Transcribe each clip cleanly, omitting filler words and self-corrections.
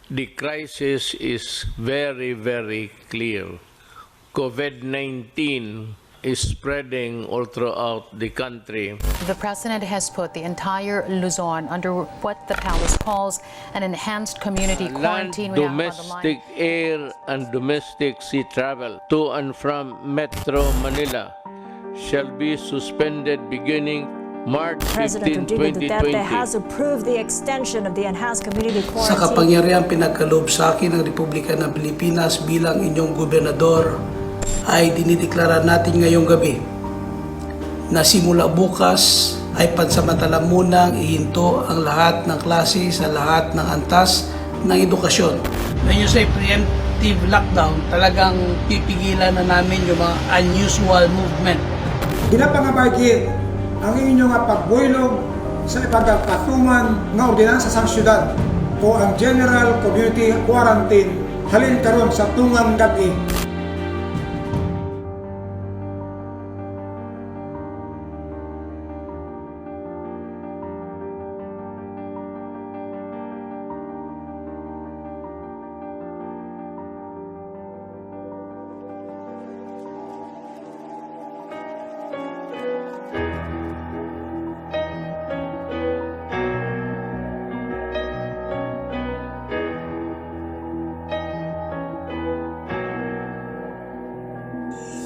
The crisis is very, very clear. COVID-19 is spreading all throughout the country. The president has put the entire Luzon under what the palace calls an enhanced community quarantine. Land, domestic air, and domestic sea travel to and from Metro Manila shall be suspended beginning March 15, President Rodrigo 2020. Duterte has approved the extension of the enhanced community Sa quarantine. kapangyarihan pinagkaloob sa akin ng Republika ng Pilipinas bilang inyong gobernador, ay dinideklara natin ngayong gabi na simula bukas ay pansamantala munang ihinto ang lahat ng klase sa lahat ng antas ng edukasyon. When you say preemptive lockdown, talagang pipigilan na namin yung mga unusual movement. Ginapangabagit ang inyong pagbuylog sa ipagpatuman ng ordinansa sa syudad o ang General Community Quarantine halin karon sa tungang gabi.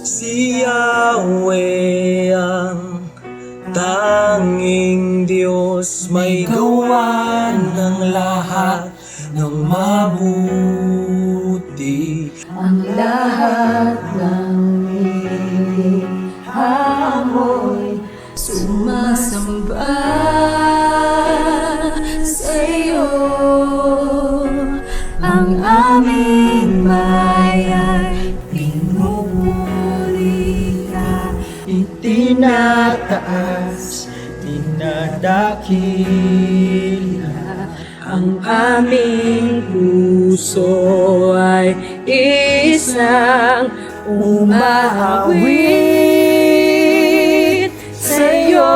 Si Yahweh ang tanging Diyos, may gawa ng lahat ng mabuti. Ang lahat ng nihamoy sumasamba sa iyo. Ang aming bayan pinupuri ka, Itinataas, dinadakila. Ang aming puso ay isang umahawit sa iyo.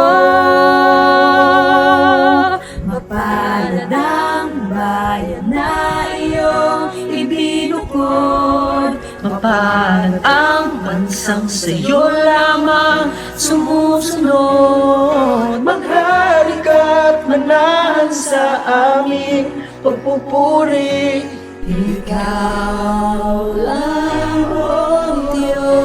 mapalad ang bayan na iyong ibinukod. Mapalad ang bansang sa iyo lamang sumusunod. Maghari ka't manahan sa aming pagpupuri. Ikaw lang ang Diyos.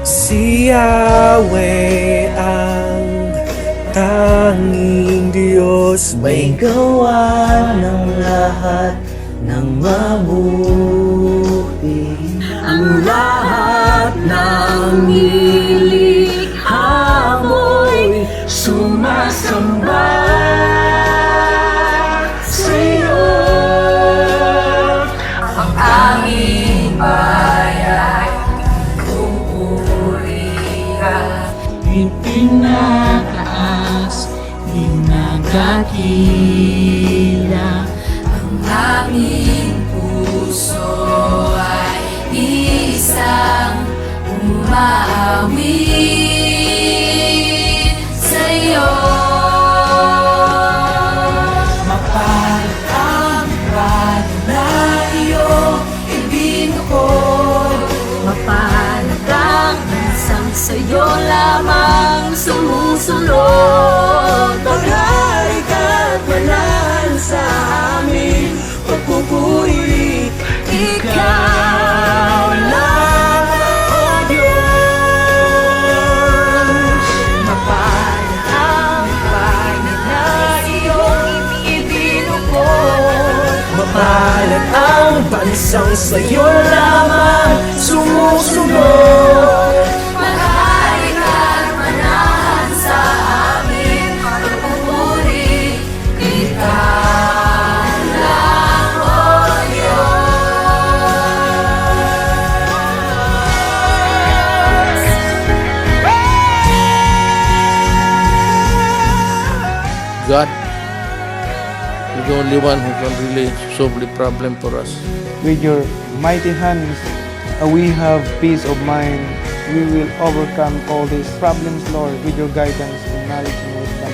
Si Yahweh ang tanging Diyos, may gawa ng lahat ng mabuti. Ang lahat ng nilikha mo'y sumasamba sa iyo. Ang aming bayan pupuri ka. Itinataas, dinadakila. Ang aming puso ay isang umawit sa iyo. Mapalad ang bayan na iyong ibinukod. Mapalad ang bansang sa iyo lamang sumusunod. Maghari ka't manahan sa aming pagpupuri. Ikaw lang, O Diyos. Mapalad ang bayan na iyong ibinukod. Mapalad ang bansang sa iyo lamang sumusunod. Maghari ka't manahan sa aming pagpupuri. Ikaw lang, O Diyos. God, the only one who can really solve the problem for us. With your mighty hands, we have peace of mind. We will overcome all these problems, Lord, with your guidance and knowledge and wisdom.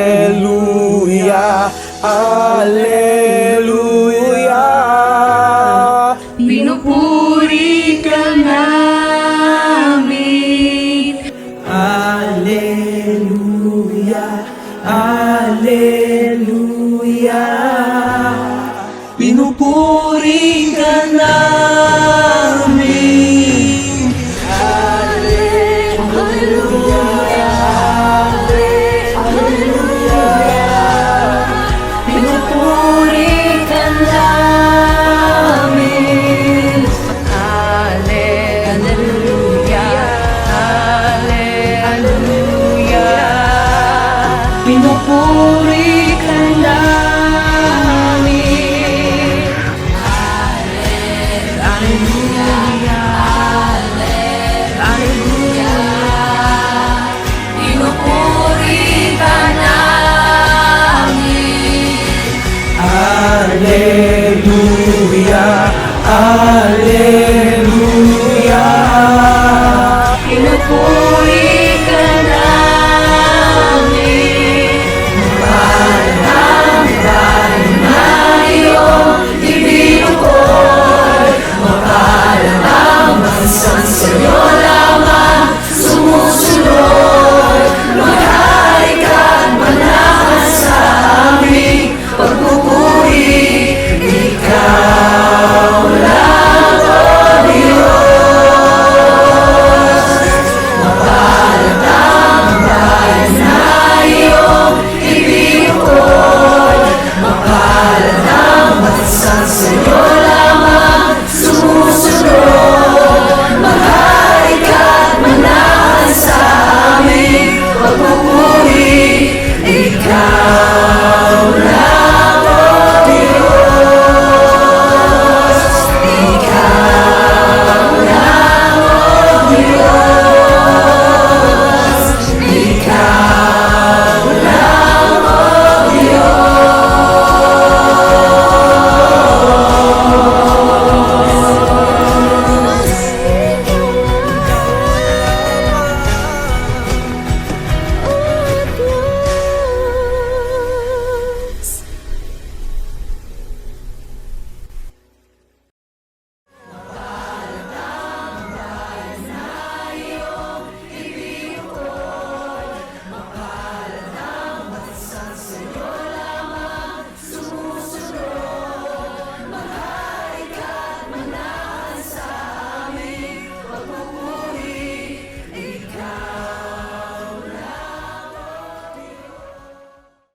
Alleluia, Alleluia. Pinupuri ka namin. Alleluia, Alleluia. Pinupuri ka namin. Alleluia, Alleluia. Pinupuri ka namin. Alleluia, Alleluia. Pinupuri